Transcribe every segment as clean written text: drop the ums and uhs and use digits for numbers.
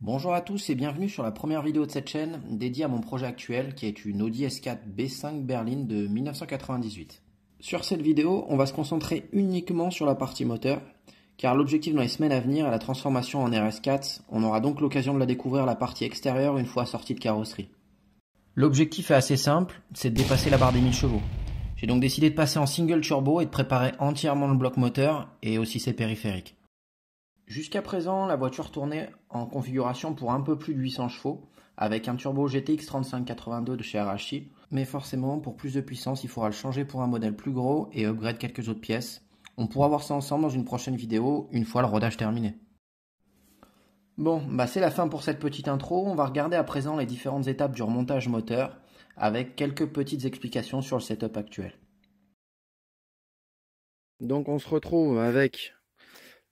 Bonjour à tous et bienvenue sur la première vidéo de cette chaîne dédiée à mon projet actuel qui est une Audi S4 B5 berline de 1998. Sur cette vidéo, on va se concentrer uniquement sur la partie moteur car l'objectif dans les semaines à venir est la transformation en RS4. On aura donc l'occasion de la découvrir la partie extérieure une fois sortie de carrosserie. L'objectif est assez simple, c'est de dépasser la barre des 1000 chevaux. J'ai donc décidé de passer en single turbo et de préparer entièrement le bloc moteur et aussi ses périphériques. Jusqu'à présent, la voiture tournait en configuration pour un peu plus de 800 chevaux, avec un turbo GTX 3582 de chez Arashi. Mais forcément, pour plus de puissance, il faudra le changer pour un modèle plus gros et upgrade quelques autres pièces. On pourra voir ça ensemble dans une prochaine vidéo, une fois le rodage terminé. Bon, c'est la fin pour cette petite intro. On va regarder à présent les différentes étapes du remontage moteur, avec quelques petites explications sur le setup actuel. Donc on se retrouve avec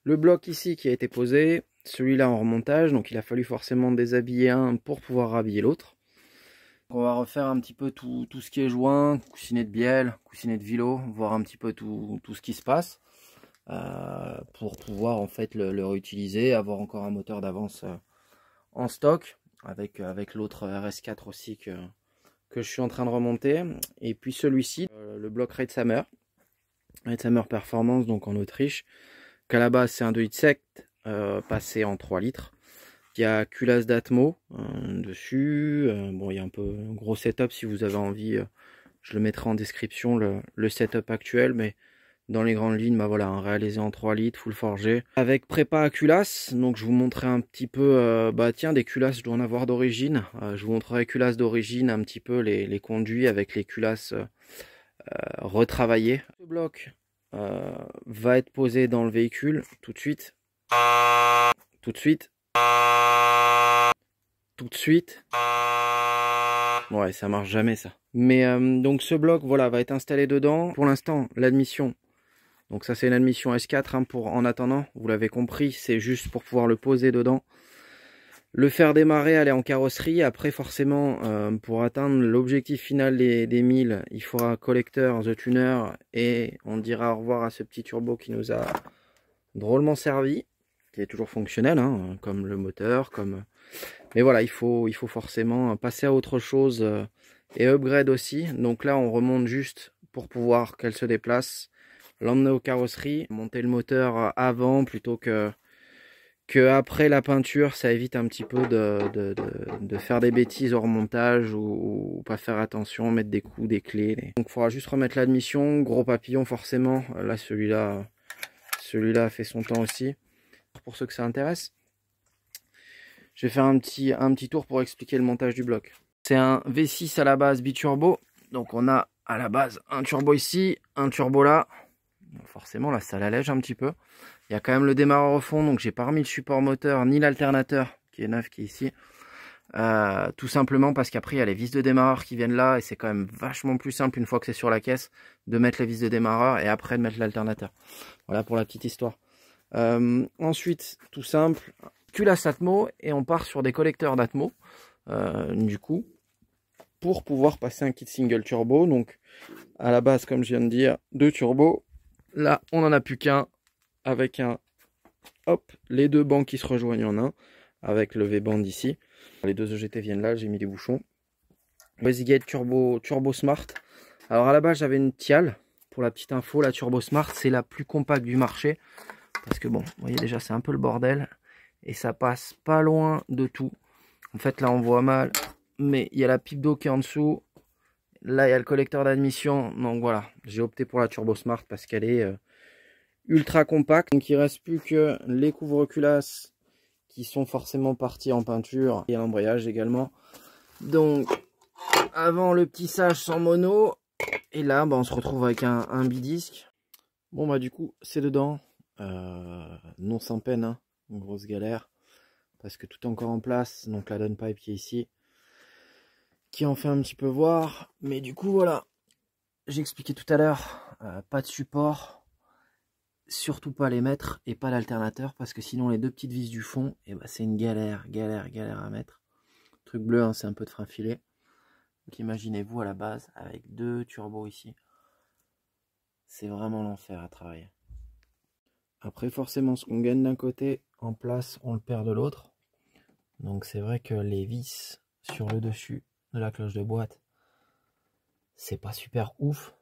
le bloc ici qui a été posé, celui-là en remontage, donc il a fallu forcément déshabiller un pour pouvoir rhabiller l'autre. On va refaire un petit peu tout ce qui est joint, coussinet de bielle, coussinet de vilo, voir un petit peu tout ce qui se passe pour pouvoir en fait le réutiliser, avoir encore un moteur d'avance en stock avec l'autre RS4 aussi que je suis en train de remonter. Et puis celui-ci, le bloc Reitsheimer Performance, donc en Autriche, qu'à la base c'est un 2 litres sec passé en 3 litres. Il y a culasse d'Atmo dessus. Bon, il y a un peu un gros setup, si vous avez envie, je le mettrai en description, le setup actuel, mais dans les grandes lignes, voilà, réalisé en 3 litres, full forgé, avec prépa à culasse. Donc je vous montrerai un petit peu, tiens, des culasses, je dois en avoir d'origine. Je vous montrerai culasses d'origine, un petit peu les conduits avec les culasses retravaillées. Le bloc va être posé dans le véhicule tout de suite. Tout de suite. Tout de suite. Ouais, ça marche jamais ça. Mais donc ce bloc, voilà, va être installé dedans. Pour l'instant, l'admission. Donc ça c'est une admission S4 pour en attendant. Vous l'avez compris, c'est juste pour pouvoir le poser dedans. Le faire démarrer, aller en carrosserie. Après forcément, pour atteindre l'objectif final des 1000, il faudra collecteur, The Tuner. Et on dira au revoir à ce petit turbo qui nous a drôlement servi. Qui est toujours fonctionnel, comme le moteur, comme... Mais voilà, il faut forcément passer à autre chose et upgrade aussi. Donc là, on remonte juste pour pouvoir qu'elle se déplace, l'emmener aux carrosseries, monter le moteur avant plutôt que après la peinture. Ça évite un petit peu de faire des bêtises au remontage ou pas faire attention, mettre des coups, des clés. Donc il faudra juste remettre l'admission, gros papillon forcément. Là, celui-là a fait son temps aussi. Pour ceux que ça intéresse, je vais faire un petit tour pour expliquer le montage du bloc. C'est un V6 à la base biturbo. Donc on a à la base un turbo ici, un turbo là. Forcément là ça l'allège un petit peu. Il y a quand même le démarreur au fond, donc j'ai pas remis le support moteur ni l'alternateur qui est neuf qui est ici. Tout simplement parce qu'après il y a les vis de démarreur qui viennent là et c'est quand même vachement plus simple une fois que c'est sur la caisse de mettre les vis de démarreur et après de mettre l'alternateur. Voilà pour la petite histoire. Ensuite, tout simple, culasse Atmo et on part sur des collecteurs d'Atmo du coup pour pouvoir passer un kit single turbo. Donc à la base, comme je viens de dire, 2 turbos. Là on en a plus qu'un avec les 2 bancs qui se rejoignent en un avec le V-band ici. Les 2 EGT viennent là, j'ai mis des bouchons. Westgate turbo Smart. Alors à la base j'avais une Tial. Pour la petite info, la Turbo Smart c'est la plus compacte du marché. Parce que bon, vous voyez déjà c'est un peu le bordel. Et ça passe pas loin de tout. En fait là on voit mal. Mais il y a la pipe d'eau qui est en dessous. Là il y a le collecteur d'admission. Donc voilà, j'ai opté pour la Turbo Smart parce qu'elle est ultra compacte. Donc il ne reste plus que les couvre-culasses qui sont forcément partis en peinture. Et l'embrayage également. Donc avant le petit sage sans mono. Et là on se retrouve avec un bidisque. Bon du coup c'est dedans. Non sans peine, une grosse galère parce que tout est encore en place. Donc la downpipe qui est ici qui en fait un petit peu voir, mais du coup voilà, j'ai expliqué tout à l'heure, pas de support, surtout pas les mettre et pas l'alternateur parce que sinon les 2 petites vis du fond c'est une galère à mettre. Le truc bleu c'est un peu de frein filet. Donc imaginez-vous à la base avec 2 turbos ici, c'est vraiment l'enfer à travailler. Après, forcément, ce qu'on gagne d'un côté en place, on le perd de l'autre. Donc c'est vrai que les vis sur le dessus de la cloche de boîte, c'est pas super ouf.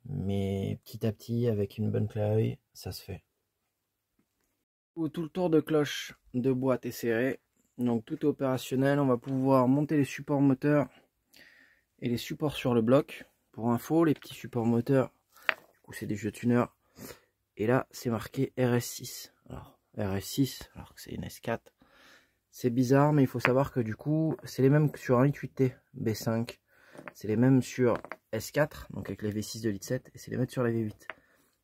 Mais petit à petit, avec une bonne clé à œil, ça se fait. Tout le tour de cloche de boîte est serré. Donc tout est opérationnel. On va pouvoir monter les supports moteurs et les supports sur le bloc. Pour info, les petits supports moteurs, du coup c'est des jeux tuners. Et là, c'est marqué RS6. Alors, RS6, alors que c'est une S4. C'est bizarre, mais il faut savoir que du coup, c'est les mêmes que sur un 8.8T B5. C'est les mêmes sur S4, donc avec les V6 de litre 7, et c'est les mêmes sur la V8.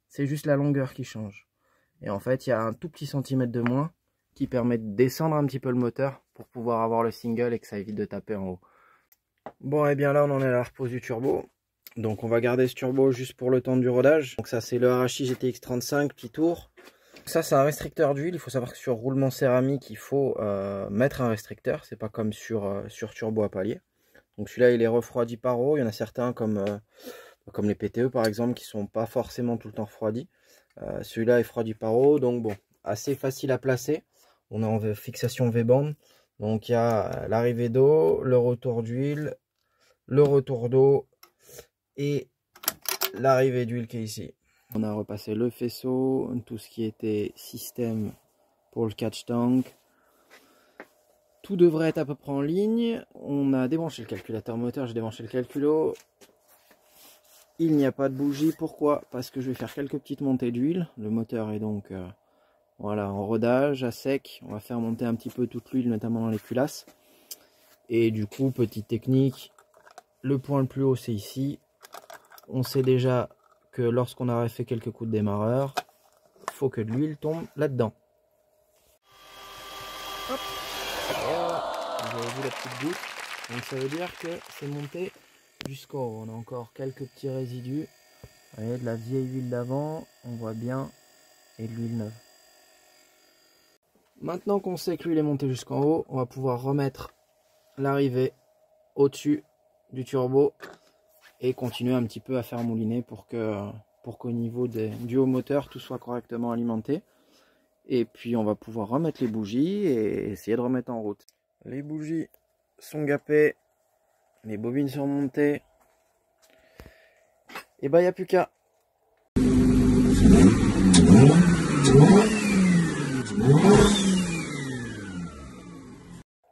C'est juste la longueur qui change. Et en fait, il y a un tout petit centimètre de moins qui permet de descendre un petit peu le moteur pour pouvoir avoir le single et que ça évite de taper en haut. Bon, et bien là, on en est à la repose du turbo. Donc on va garder ce turbo juste pour le temps du rodage. Donc ça, c'est le Arashi GTX 35, petit tour. Ça, c'est un restricteur d'huile. Il faut savoir que sur roulement céramique, il faut mettre un restricteur. C'est pas comme sur turbo à palier. Donc celui-là, il est refroidi par eau. Il y en a certains comme les PTE par exemple qui sont pas forcément tout le temps refroidis. Celui-là est refroidi par eau. Donc bon, assez facile à placer. On est en fixation V-band. Donc il y a l'arrivée d'eau, le retour d'huile, le retour d'eau et l'arrivée d'huile qui est ici. On a repassé le faisceau, tout ce qui était système pour le catch tank. Tout devrait être à peu près en ligne. On a débranché le calculateur moteur, j'ai débranché le calculo. Il n'y a pas de bougie. Pourquoi? Parce que je vais faire quelques petites montées d'huile. Le moteur est donc voilà, en rodage, à sec. On va faire monter un petit peu toute l'huile, notamment dans les culasses. Et du coup, petite technique, le point le plus haut c'est ici. On sait déjà que lorsqu'on aurait fait quelques coups de démarreur, il faut que de l'huile tombe là-dedans. Hop. Voilà, vous avez vu la petite goutte. Donc ça veut dire que c'est monté jusqu'au haut. On a encore quelques petits résidus. Vous voyez, de la vieille huile d'avant, on voit bien, et de l'huile neuve. Maintenant qu'on sait que l'huile est montée jusqu'en haut, on va pouvoir remettre l'arrivée au-dessus du turbo et continuer un petit peu à faire mouliner pour qu'au niveau du haut moteur tout soit correctement alimenté. Et puis on va pouvoir remettre les bougies et essayer de remettre en route. Les bougies sont gapées, les bobines sont montées. Et bah il n'y a plus qu'à.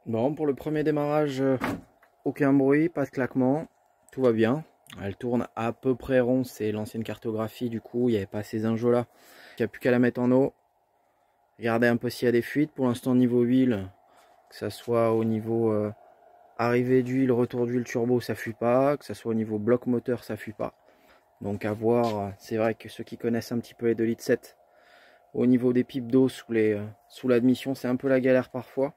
Bon, pour le premier démarrage, aucun bruit, pas de claquement, tout va bien. Elle tourne à peu près rond, c'est l'ancienne cartographie, du coup il n'y avait pas ces injos là. Il n'y a plus qu'à la mettre en eau. Regardez un peu s'il y a des fuites. Pour l'instant niveau huile, que ça soit au niveau arrivée d'huile, retour d'huile turbo, ça fuit pas. Que ça soit au niveau bloc moteur, ça fuit pas. Donc à voir, c'est vrai que ceux qui connaissent un petit peu les 2 litres 7, au niveau des pipes d'eau sous l'admission, c'est un peu la galère parfois.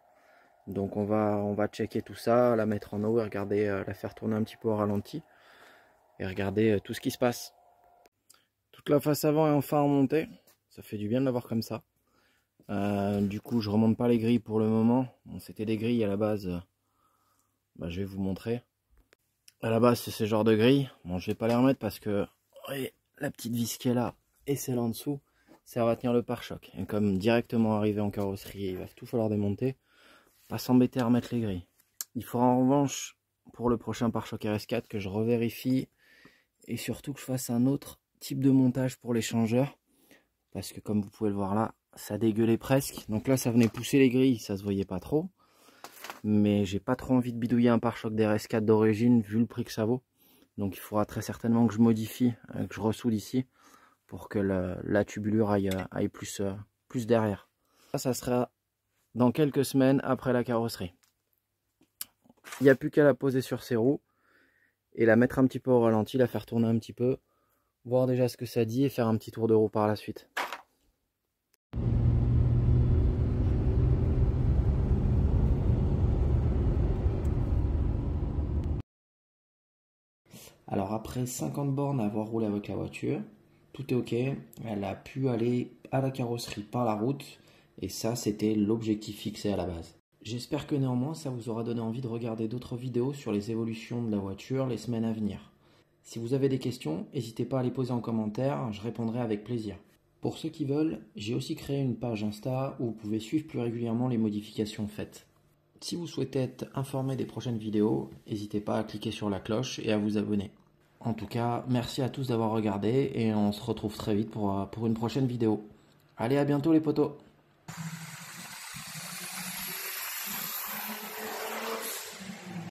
Donc on va checker tout ça, la mettre en eau et regarder, la faire tourner un petit peu au ralenti. Et regarder tout ce qui se passe. Toute la face avant est enfin remontée. Ça fait du bien de l'avoir comme ça. Du coup je remonte pas les grilles pour le moment. Bon, c'était des grilles à la base. Je vais vous montrer. À la base c'est ce genre de grille. Bon je vais pas les remettre parce que voyez, la petite vis qui est là et celle en dessous, ça va tenir le pare-choc. Et comme directement arrivé en carrosserie, il va tout falloir démonter. Pas s'embêter à remettre les grilles. Il faudra en revanche pour le prochain pare-choc RS4 que je revérifie et surtout que je fasse un autre type de montage pour l'échangeur. Parce que comme vous pouvez le voir là, ça dégueulait presque. Donc là ça venait pousser les grilles, ça se voyait pas trop. Mais j'ai pas trop envie de bidouiller un pare-choc d'RS4 d'origine vu le prix que ça vaut. Donc il faudra très certainement que je modifie, que je ressoude ici pour que la tubulure aille plus derrière. Ça sera dans quelques semaines après la carrosserie. Il n'y a plus qu'à la poser sur ses roues et la mettre un petit peu au ralenti, la faire tourner un petit peu, voir déjà ce que ça dit et faire un petit tour de roue par la suite. Alors après 50 bornes à avoir roulé avec la voiture, tout est ok, elle a pu aller à la carrosserie par la route et ça c'était l'objectif fixé à la base. J'espère que néanmoins ça vous aura donné envie de regarder d'autres vidéos sur les évolutions de la voiture les semaines à venir. Si vous avez des questions, n'hésitez pas à les poser en commentaire, je répondrai avec plaisir. Pour ceux qui veulent, j'ai aussi créé une page Insta où vous pouvez suivre plus régulièrement les modifications faites. Si vous souhaitez être informé des prochaines vidéos, n'hésitez pas à cliquer sur la cloche et à vous abonner. En tout cas, merci à tous d'avoir regardé et on se retrouve très vite pour une prochaine vidéo. Allez, à bientôt les potos!